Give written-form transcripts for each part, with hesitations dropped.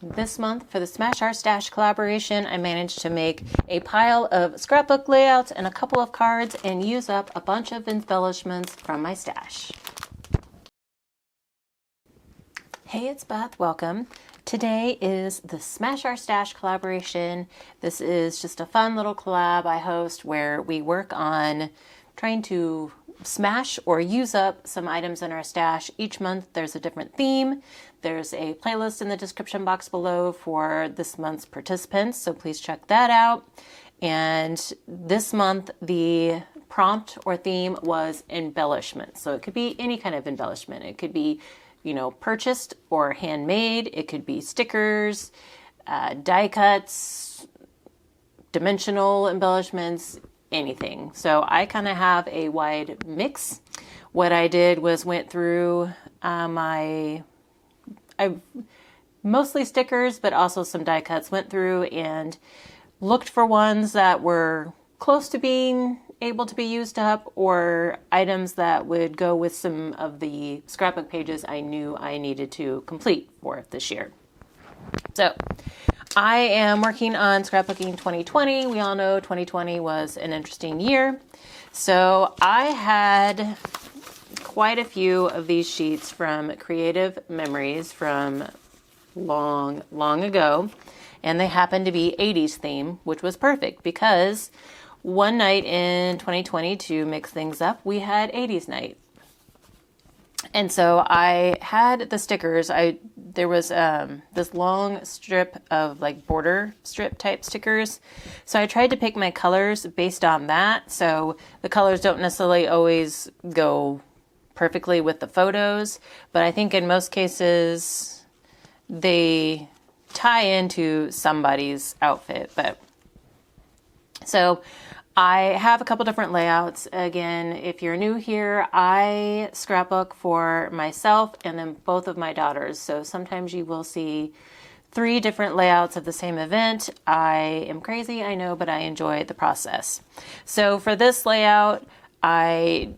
This month for the Smash Our Stash collaboration, I managed to make a pile of scrapbook layouts and a couple of cards and use up a bunch of embellishments from my stash. Hey, it's Beth. Welcome. Today is the Smash Our Stash collaboration. This is just a fun little collab I host where we work on trying to smash or use up some items in our stash. Each month there's a different theme. There's a playlist in the description box below for this month's participants, so please check that out. And this month the prompt or theme was embellishment. So it could be any kind of embellishment. It could be, purchased or handmade. It could be stickers, die cuts, dimensional embellishments, anything. So I kind of have a wide mix. What I did was went through mostly stickers, but also some die cuts, went through and looked for ones that were close to being able to be used up or items that would go with some of the scrapbook pages I knew I needed to complete for this year. So I am working on Scrapbooking 2020. We all know 2020 was an interesting year. So I had quite a few of these sheets from Creative Memories from long, long ago. And they happened to be 80s theme, which was perfect because one night in 2020 to mix things up, we had 80s night. And so I had the stickers. There was this long strip of like border strip type stickers. So I tried to pick my colors based on that. So the colors don't necessarily always go perfectly with the photos, but I think in most cases they tie into somebody's outfit. But so I have a couple different layouts. Again, if you're new here, I scrapbook for myself and then both of my daughters. So sometimes you will see 3 different layouts of the same event. I am crazy, I know, but I enjoy the process. So for this layout, I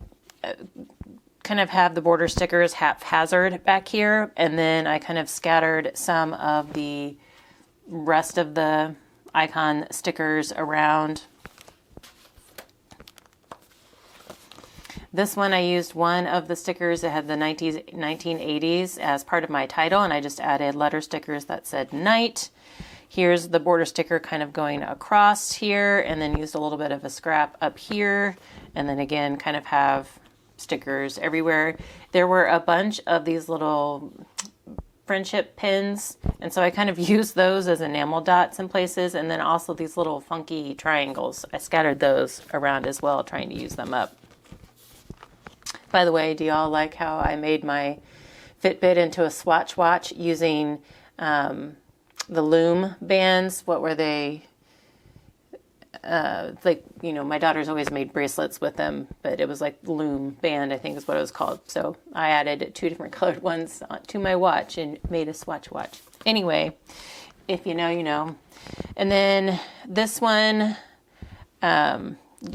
kind of have the border stickers haphazard back here, and then I kind of scattered some of the rest of the icon stickers around. This one I used one of the stickers that had the 1980s as part of my title, and I just added letter stickers that said night. Here's the border sticker kind of going across here, and then used a little bit of a scrap up here, and then again kind of have stickers everywhere. There were a bunch of these little friendship pins, and so I kind of used those as enamel dots in places, and then also these little funky triangles. I scattered those around as well, trying to use them up. By the way, do y'all like how I made my Fitbit into a Swatch watch using the loom bands? What were they? My daughter's always made bracelets with them, but it was like loom band, I think is what it was called. So I added 2 different colored ones to my watch and made a Swatch watch. Anyway, if you know, you know. And then this one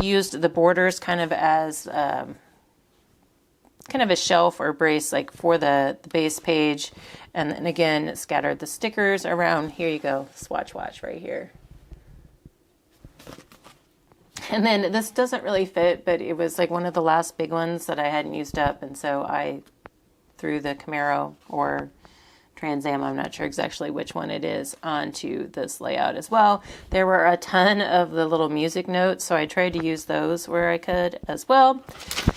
used the borders kind of as kind of a shelf or brace like for the base page, and then again scattered the stickers around. Here you go, Swatch watch right here. And then this doesn't really fit, but it was like one of the last big ones that I hadn't used up, and so I threw the Camaro or Trans Am, I'm not sure exactly which one it is, onto this layout as well. There were a ton of the little music notes, so I tried to use those where I could as well.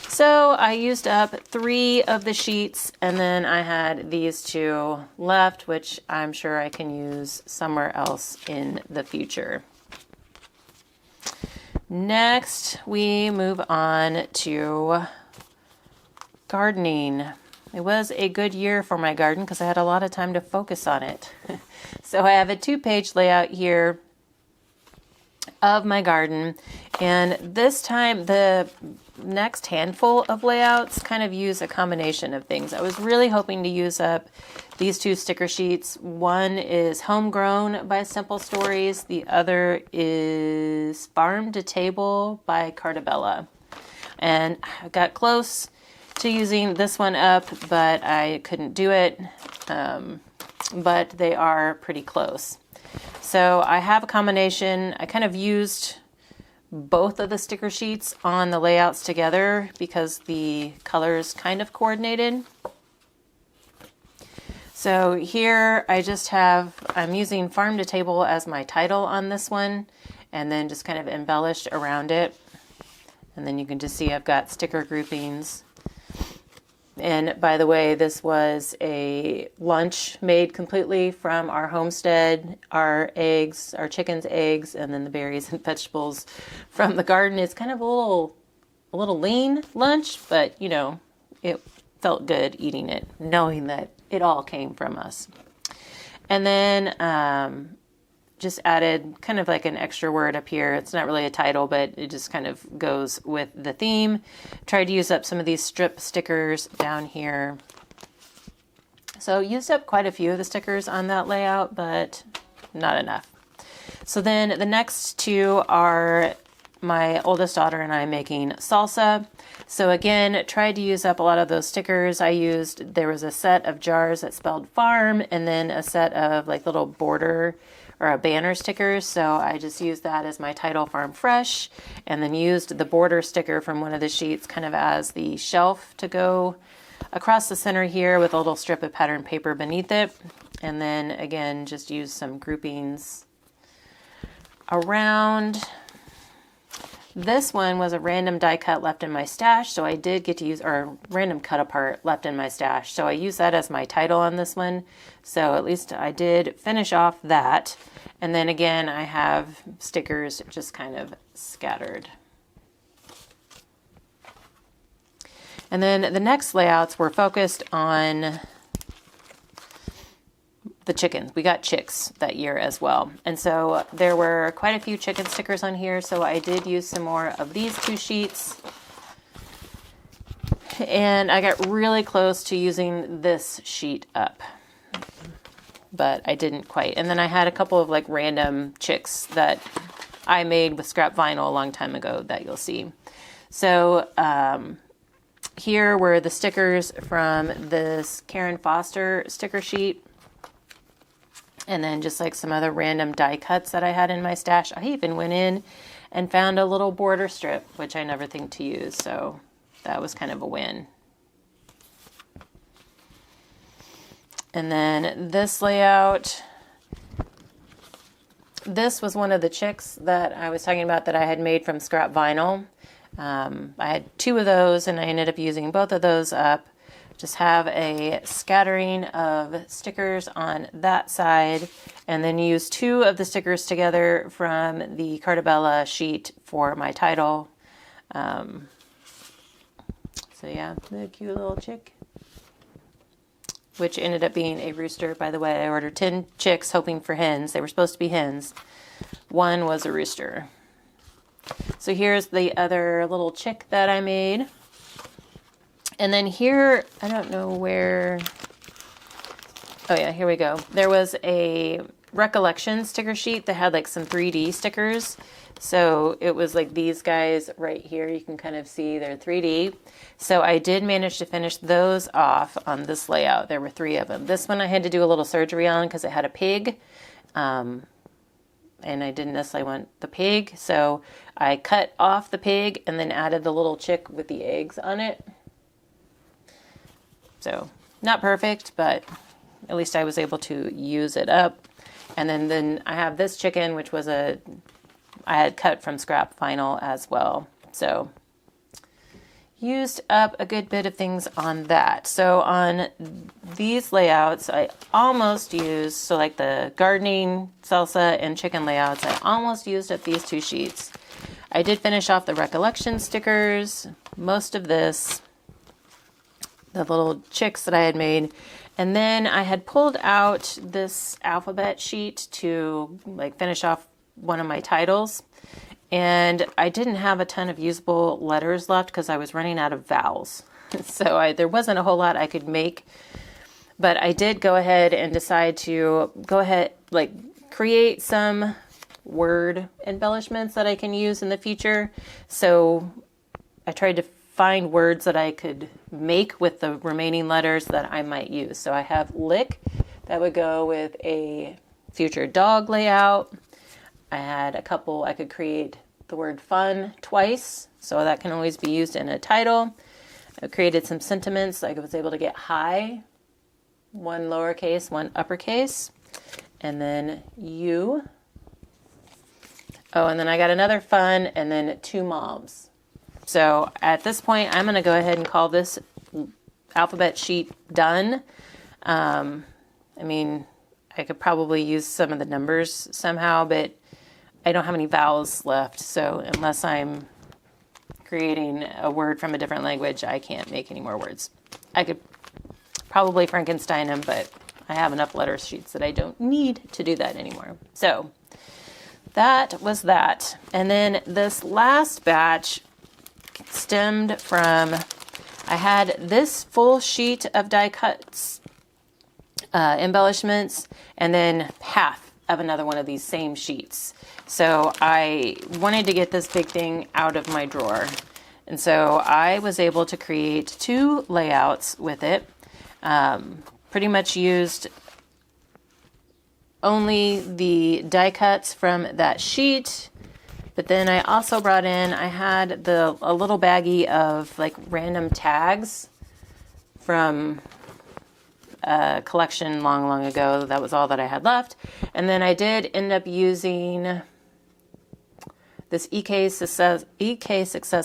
So I used up 3 of the sheets, and then I had these 2 left, which I'm sure I can use somewhere else in the future. Next, we move on to gardening. It was a good year for my garden because I had a lot of time to focus on it. So I have a 2-page layout here of my garden, and this time the next handful of layouts kind of use a combination of things. I was really hoping to use up these 2 sticker sheets. One is Homegrown by Simple Stories. The other is Farm to Table by Cartabella. And I got close to using this one up, but I couldn't do it. but they are pretty close. So I have a combination. I kind of used both of the sticker sheets on the layouts together because the colors kind of coordinated. So here I'm using Farm to Table as my title on this one, and then just kind of embellished around it. And then you can just see I've got sticker groupings. And by the way, this was a lunch made completely from our homestead, our eggs, our chicken's eggs, and then the berries and vegetables from the garden. It's kind of a little lean lunch, but you know, it felt good eating it, knowing that it all came from us. And then just added kind of like an extra word up here. It's not really a title, but it just kind of goes with the theme. Tried to use up some of these strip stickers down here. So used up quite a few of the stickers on that layout, but not enough. So then the next two are my oldest daughter and I making salsa. So again, tried to use up a lot of those stickers. There was a set of jars that spelled farm, and then a set of like little border or a banner stickers. So I just used that as my title, Farm Fresh, and then used the border sticker from one of the sheets kind of as the shelf to go across the center here with a little strip of pattern paper beneath it. And then again, just use some groupings around. This one was a random die cut left in my stash, so I did get to use, or random cut apart left in my stash. So I used that as my title on this one. So at least I did finish off that. And then again, I have stickers just kind of scattered. And then the next layouts were focused on the chickens. We got chicks that year as well. And so there were quite a few chicken stickers on here. So I did use some more of these two sheets. And I got really close to using this sheet up, but I didn't quite. And then I had a couple of like random chicks that I made with scrap vinyl a long time ago that you'll see. So here were the stickers from this Karen Foster sticker sheet. And then just like some other random die cuts that I had in my stash. I even went in and found a little border strip, which I never think to use. So that was kind of a win. And then this layout, this was one of the chicks that I was talking about that I had made from scrap vinyl. I had two of those and I ended up using both of those up. Just have a scattering of stickers on that side, and then use two of the stickers together from the Cartabella sheet for my title. So yeah, the cute little chick, which ended up being a rooster, by the way. I ordered 10 chicks hoping for hens. They were supposed to be hens. One was a rooster. So here's the other little chick that I made. And then here, I don't know where, oh yeah, here we go. There was a recollection sticker sheet that had like some 3D stickers. So it was like these guys right here. You can kind of see they're 3D. So I did manage to finish those off on this layout. There were 3 of them. This one I had to do a little surgery on because it had a pig. And I didn't necessarily want the pig. So I cut off the pig and then added the little chick with the eggs on it. So not perfect, but at least I was able to use it up. And then I have this chicken, which was I had cut from scrap vinyl as well. So used up a good bit of things on that. So on these layouts, I almost used, so like the gardening, salsa, and chicken layouts, I almost used up these 2 sheets. I did finish off the recollection stickers, most of this, the little chicks that I had made. And then I had pulled out this alphabet sheet to like finish off one of my titles. And I didn't have a ton of usable letters left because I was running out of vowels. So there wasn't a whole lot I could make. But I did go ahead and decide to create some word embellishments that I can use in the future. So I tried to find words that I could make with the remaining letters that I might use. So I have lick that would go with a future dog layout. I had a couple, I could create the word fun twice, so that can always be used in a title. I created some sentiments, like I was able to get hi, one lowercase, one uppercase, and then you. Oh, and then I got another fun, and then two moms. So at this point, I'm going to go ahead and call this alphabet sheet done. I mean, I could probably use some of the numbers somehow, but I don't have any vowels left. So unless I'm creating a word from a different language, I can't make any more words. I could probably Frankenstein them, but I have enough letter sheets that I don't need to do that anymore. So that was that. And then this last batch stemmed from, I had this full sheet of Diecuts embellishments, and then half of another one of these same sheets. So I wanted to get this big thing out of my drawer. And so I was able to create two layouts with it. Pretty much used only the die cuts from that sheet. But then I also brought in, I had a little baggie of like random tags from a collection long ago. That was all that I had left. And then I did end up using this EK Success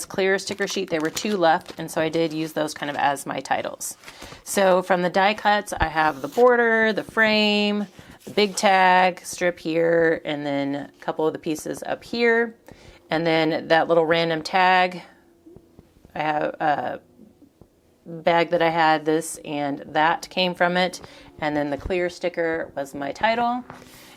Clear sticker sheet. There were two left, and so I did use those kind of as my titles. So from the die cuts, I have the border, the frame, the big tag strip here, and then a couple of the pieces up here. And then that little random tag, I have a bag that I had, this and that came from it. And then the clear sticker was my title.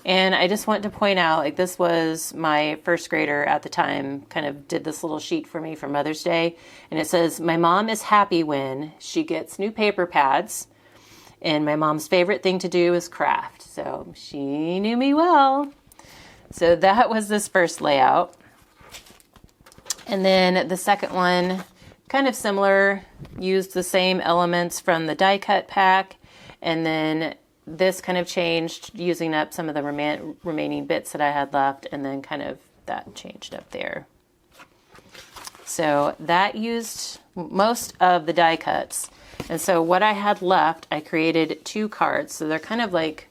And I just want to point out, like, this was my first grader at the time, kind of did this little sheet for me for Mother's Day. And it says, my mom is happy when she gets new paper pads. And my mom's favorite thing to do is craft. So she knew me well. So that was this first layout. And then the second one, kind of similar, used the same elements from the die cut pack. And then this kind of changed, using up some of the remaining bits that I had left, and then kind of that changed up there. So that used most of the die cuts. And so what I had left, I created two cards. So they're kind of like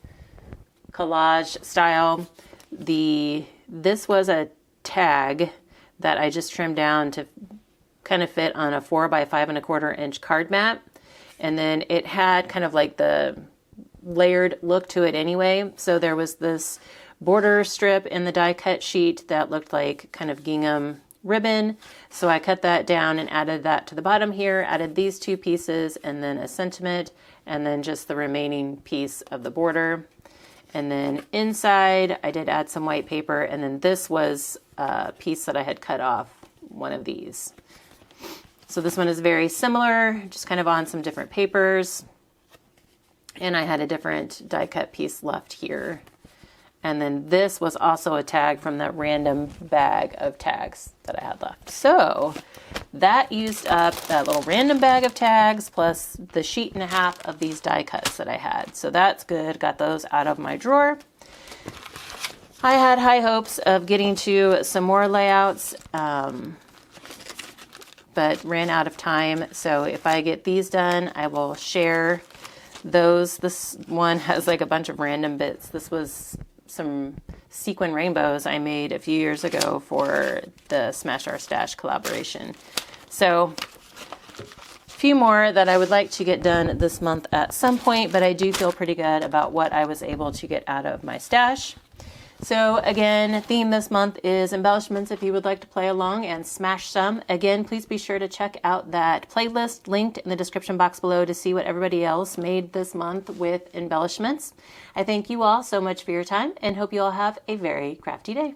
collage style. This was a tag that I just trimmed down to kind of fit on a 4 by 5 1/4 inch card mat. And then it had kind of like the layered look to it anyway. So there was this border strip in the die cut sheet that looked like kind of gingham ribbon. So I cut that down and added that to the bottom here, added these two pieces and then a sentiment, and then just the remaining piece of the border. And then inside I did add some white paper, and then this was a piece that I had cut off one of these. So this one is very similar, just kind of on some different papers. And I had a different die cut piece left here. And then this was also a tag from that random bag of tags that I had left. So that used up that little random bag of tags plus the sheet and a half of these die cuts that I had. So that's good. Got those out of my drawer. I had high hopes of getting to some more layouts, but ran out of time. So if I get these done, I will share those. This one has like a bunch of random bits. This was some sequin rainbows I made a few years ago for the Smash Our Stash collaboration. So a few more that I would like to get done this month at some point, but I do feel pretty good about what I was able to get out of my stash. So again, theme this month is embellishments if you would like to play along and smash some. Again, please be sure to check out that playlist linked in the description box below to see what everybody else made this month with embellishments. I thank you all so much for your time and hope you all have a very crafty day.